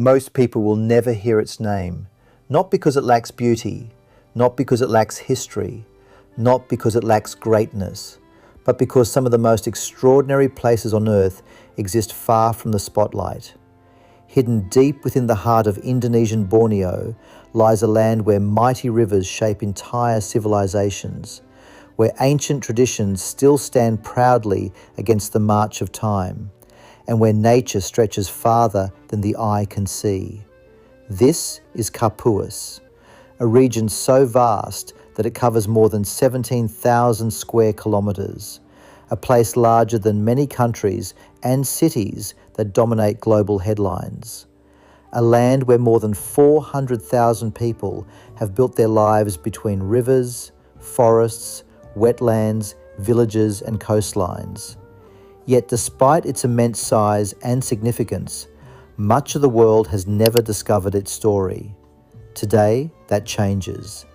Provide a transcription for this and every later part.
Most people will never hear its name, not because it lacks beauty, not because it lacks history, not because it lacks greatness, but because some of the most extraordinary places on earth exist far from the spotlight. Hidden deep within the heart of Indonesian Borneo lies a land where mighty rivers shape entire civilizations, where ancient traditions still stand proudly against the march of time, and where nature stretches farther than the eye can see. This is Kapuas, a region so vast that it covers more than 17,000 square kilometres, a place larger than many countries and cities that dominate global headlines. A land where more than 400,000 people have built their lives between rivers, forests, wetlands, villages and coastlines. Yet despite its immense size and significance, much of the world has never discovered its story. Today, that changes,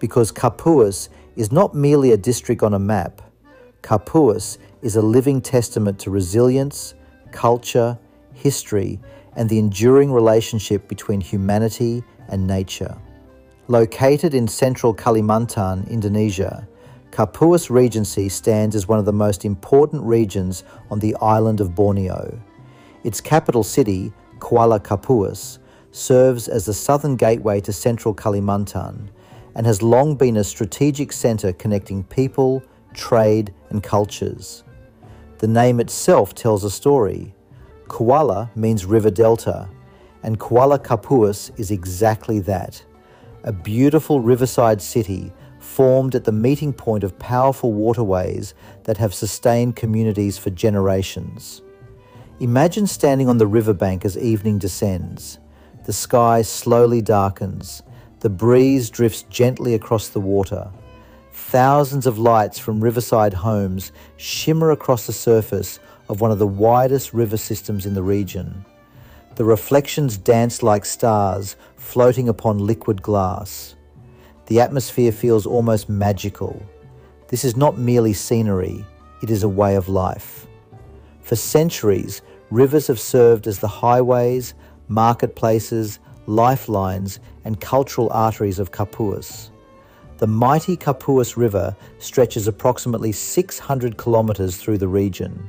because Kapuas is not merely a district on a map. Kapuas is a living testament to resilience, culture, history, and the enduring relationship between humanity and nature. Located in central Kalimantan, Indonesia, Kapuas Regency stands as one of the most important regions on the island of Borneo. Its capital city, Kuala Kapuas, serves as the southern gateway to central Kalimantan and has long been a strategic centre connecting people, trade and cultures. The name itself tells a story. Kuala means river delta, and Kuala Kapuas is exactly that, a beautiful riverside city formed at the meeting point of powerful waterways that have sustained communities for generations. Imagine standing on the riverbank as evening descends. The sky slowly darkens. The breeze drifts gently across the water. Thousands of lights from riverside homes shimmer across the surface of one of the widest river systems in the region. The reflections dance like stars floating upon liquid glass. The atmosphere feels almost magical. This is not merely scenery, it is a way of life. For centuries, rivers have served as the highways, marketplaces, lifelines, and cultural arteries of Kapuas. The mighty Kapuas River stretches approximately 600 kilometres through the region.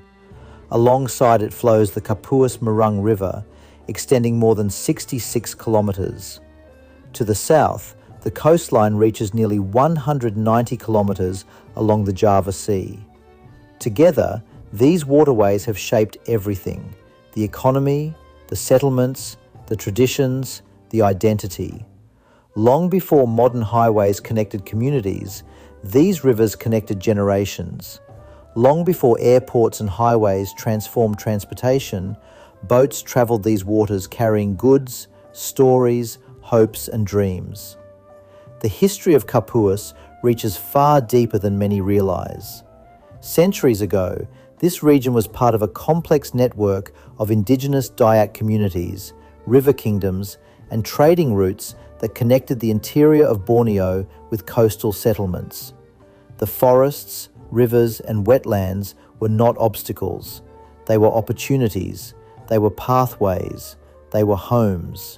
Alongside it flows the Kapuas Merung River, extending more than 66 kilometres. To the south, the coastline reaches nearly 190 kilometres along the Java Sea. Together, these waterways have shaped everything: the economy, the settlements, the traditions, the identity. Long before modern highways connected communities, these rivers connected generations. Long before airports and highways transformed transportation, boats travelled these waters carrying goods, stories, hopes and dreams. The history of Kapuas reaches far deeper than many realise. Centuries ago, this region was part of a complex network of indigenous Dayak communities, river kingdoms, and trading routes that connected the interior of Borneo with coastal settlements. The forests, rivers, and wetlands were not obstacles. They were opportunities. They were pathways. They were homes.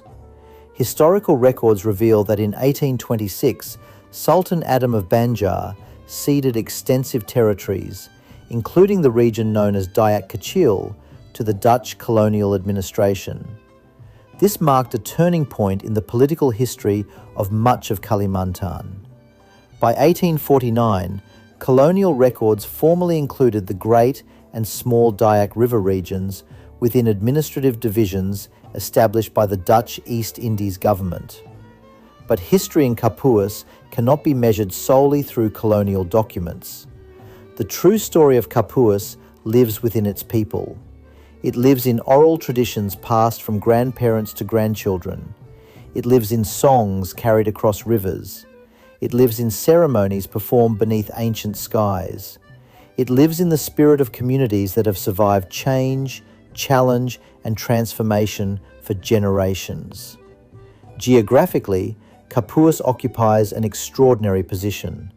Historical records reveal that in 1826, Sultan Adam of Banjar ceded extensive territories, including the region known as Dayak Kecil, to the Dutch colonial administration. This marked a turning point in the political history of much of Kalimantan. By 1849, colonial records formally included the Great and Small Dayak River regions within administrative divisions established by the Dutch East Indies government. But history in Kapuas cannot be measured solely through colonial documents. The true story of Kapuas lives within its people. It lives in oral traditions passed from grandparents to grandchildren. It lives in songs carried across rivers. It lives in ceremonies performed beneath ancient skies. It lives in the spirit of communities that have survived change, challenge, and transformation for generations. Geographically, Kapuas occupies an extraordinary position.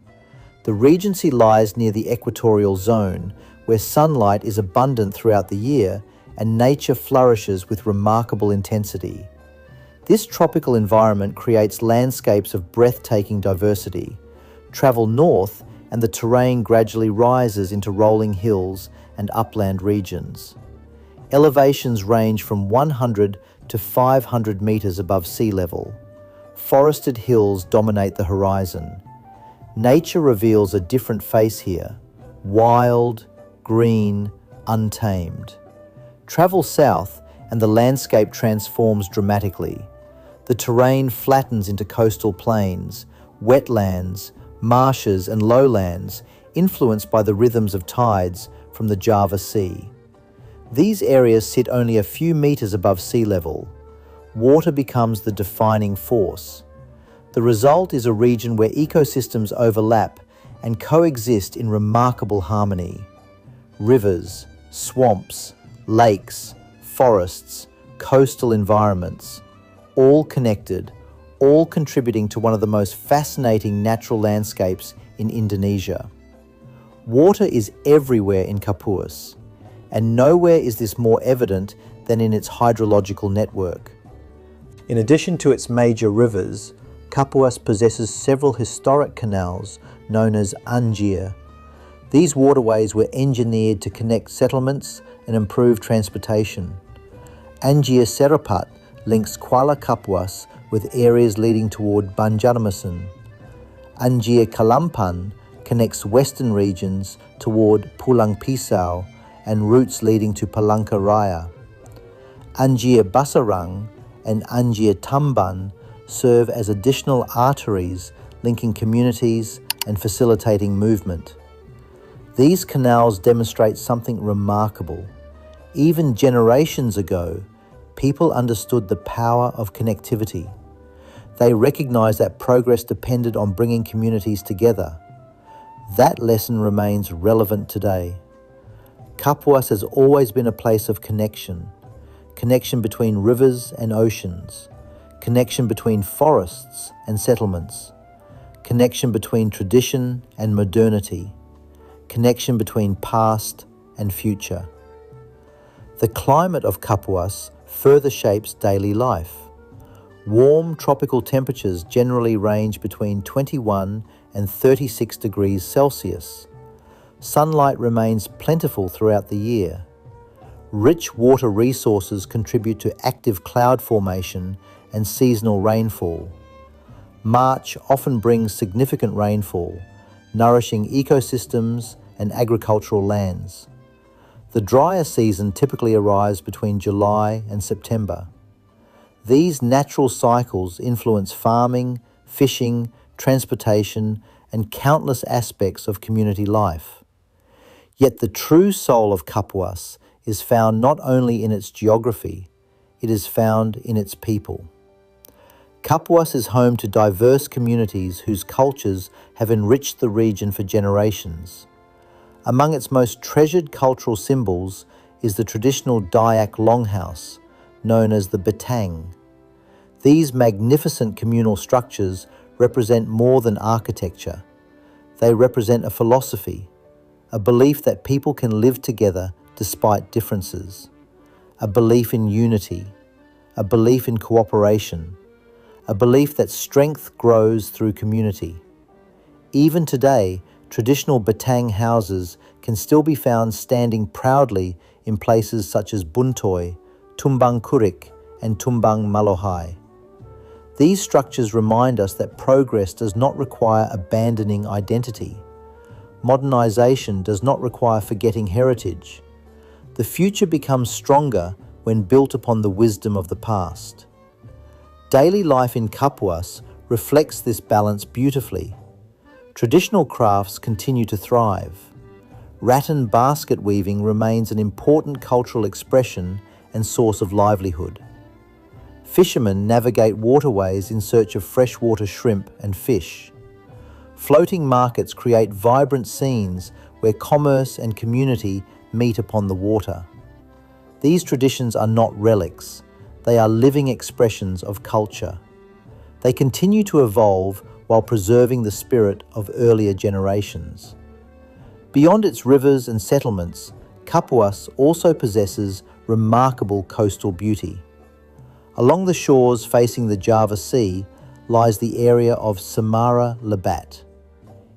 The Regency lies near the equatorial zone, where sunlight is abundant throughout the year and nature flourishes with remarkable intensity. This tropical environment creates landscapes of breathtaking diversity. Travel north and the terrain gradually rises into rolling hills and upland regions. Elevations range from 100 to 500 meters above sea level. Forested hills dominate the horizon. Nature reveals a different face here: wild, green, untamed. Travel south and the landscape transforms dramatically. The terrain flattens into coastal plains, wetlands, marshes and lowlands influenced by the rhythms of tides from the Java Sea. These areas sit only a few meters above sea level. Water becomes the defining force. The result is a region where ecosystems overlap and coexist in remarkable harmony. Rivers, swamps, lakes, forests, coastal environments, all connected, all contributing to one of the most fascinating natural landscapes in Indonesia. Water is everywhere in Kapuas, and nowhere is this more evident than in its hydrological network. In addition to its major rivers, Kapuas possesses several historic canals known as Anjir. These waterways were engineered to connect settlements and improve transportation. Anjir Serapat links Kuala Kapuas with areas leading toward Banjarmasin. Anjir Kalampan connects western regions toward Pulang Pisau and routes leading to Palangkaraya. Anjir Basarang and Anjir Tamban serve as additional arteries linking communities and facilitating movement. These canals demonstrate something remarkable. Even generations ago, people understood the power of connectivity. They recognized that progress depended on bringing communities together. That lesson remains relevant today. Kapuas has always been a place of connection between rivers and oceans, connection between forests and settlements, connection between tradition and modernity, connection between past and future. The climate of Kapuas further shapes daily life. Warm tropical temperatures generally range between 21 and 36 degrees Celsius. Sunlight remains plentiful throughout the year. Rich water resources contribute to active cloud formation and seasonal rainfall. March often brings significant rainfall, nourishing ecosystems and agricultural lands. The drier season typically arrives between July and September. These natural cycles influence farming, fishing, transportation, and countless aspects of community life. Yet the true soul of Kapuas is found not only in its geography, it is found in its people. Kapuas is home to diverse communities whose cultures have enriched the region for generations. Among its most treasured cultural symbols is the traditional Dayak longhouse, known as the Betang. These magnificent communal structures represent more than architecture. They represent a philosophy, a belief that people can live together despite differences, a belief in unity, a belief in cooperation, a belief that strength grows through community. Even today, traditional Betang houses can still be found standing proudly in places such as Buntoy, Tumbang Kurik, and Tumbang Malohai. These structures remind us that progress does not require abandoning identity. Modernization does not require forgetting heritage. The future becomes stronger when built upon the wisdom of the past. Daily life in Kapuas reflects this balance beautifully. Traditional crafts continue to thrive. Rattan basket weaving remains an important cultural expression and source of livelihood. Fishermen navigate waterways in search of freshwater shrimp and fish. Floating markets create vibrant scenes where commerce and community meet upon the water. These traditions are not relics, they are living expressions of culture. They continue to evolve while preserving the spirit of earlier generations. Beyond its rivers and settlements, Kapuas also possesses remarkable coastal beauty. Along the shores facing the Java Sea lies the area of Semarang Lebat.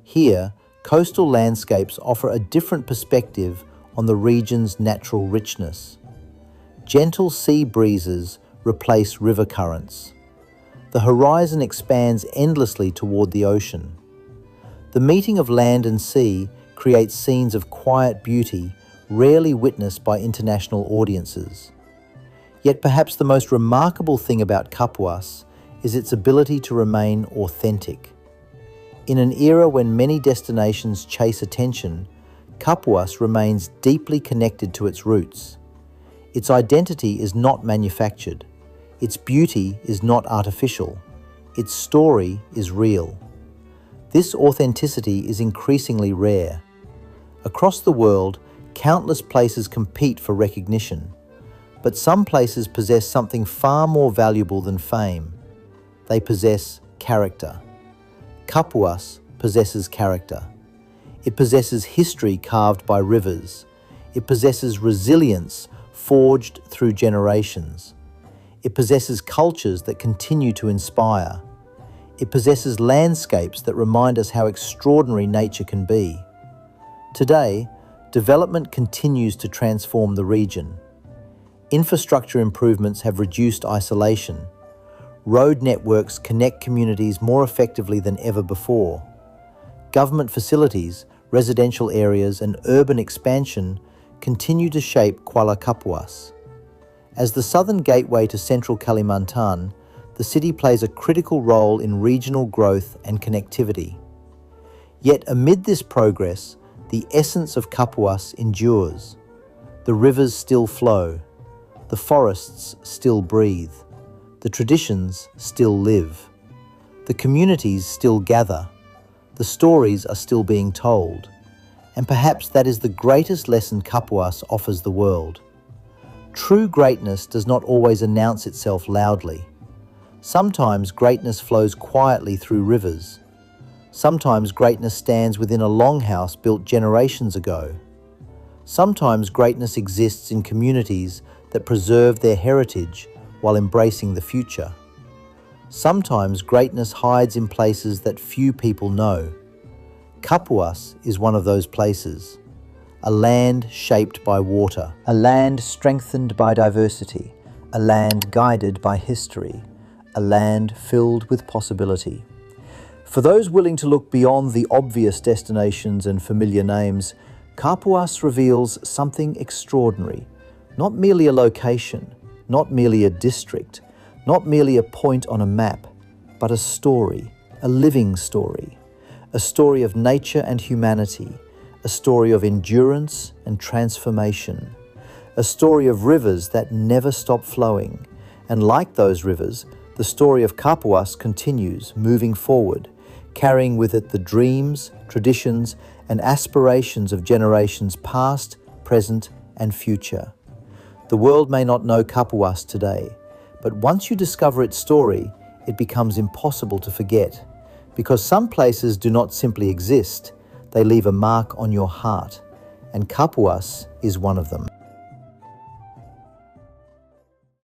Here, coastal landscapes offer a different perspective on the region's natural richness. Gentle sea breezes replace river currents. The horizon expands endlessly toward the ocean. The meeting of land and sea creates scenes of quiet beauty rarely witnessed by international audiences. Yet perhaps the most remarkable thing about Kapuas is its ability to remain authentic. In an era when many destinations chase attention, Kapuas remains deeply connected to its roots. Its identity is not manufactured. Its beauty is not artificial. Its story is real. This authenticity is increasingly rare. Across the world, countless places compete for recognition. But some places possess something far more valuable than fame. They possess character. Kapuas possesses character. It possesses history carved by rivers. It possesses resilience forged through generations. It possesses cultures that continue to inspire. It possesses landscapes that remind us how extraordinary nature can be. Today, development continues to transform the region. Infrastructure improvements have reduced isolation. Road networks connect communities more effectively than ever before. Government facilities, residential areas, and urban expansion continue to shape Kuala Kapuas. As the southern gateway to central Kalimantan, the city plays a critical role in regional growth and connectivity. Yet amid this progress, the essence of Kapuas endures. The rivers still flow. The forests still breathe. The traditions still live. The communities still gather. The stories are still being told. And perhaps that is the greatest lesson Kapuas offers the world. True greatness does not always announce itself loudly. Sometimes greatness flows quietly through rivers. Sometimes greatness stands within a longhouse built generations ago. Sometimes greatness exists in communities that preserve their heritage while embracing the future. Sometimes greatness hides in places that few people know. Kapuas is one of those places. A land shaped by water. A land strengthened by diversity. A land guided by history. A land filled with possibility. For those willing to look beyond the obvious destinations and familiar names, Kapuas reveals something extraordinary. Not merely a location, not merely a district, not merely a point on a map, but a story, a living story. A story of nature and humanity, a story of endurance and transformation, a story of rivers that never stop flowing. And like those rivers, the story of Kapuas continues, moving forward, carrying with it the dreams, traditions, and aspirations of generations past, present, and future. The world may not know Kapuas today, but once you discover its story, it becomes impossible to forget. Because some places do not simply exist, they leave a mark on your heart, and Kapuas is one of them.